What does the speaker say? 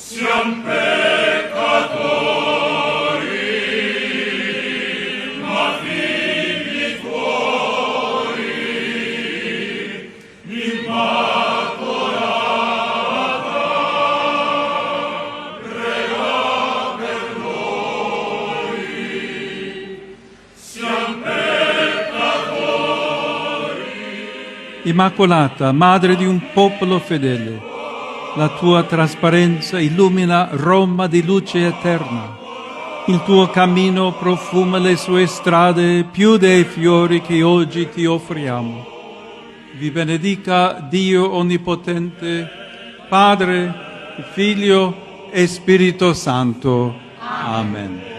Siam peccatori, ma figli tuoi, Immacolata, prega per noi. Siam peccatori. Immacolata, Madre di un popolo fedele, la tua trasparenza illumina Roma di luce eterna. Il tuo cammino profuma le sue strade più dei fiori che oggi ti offriamo. Vi benedica Dio Onnipotente, Padre, Figlio e Spirito Santo. Amen.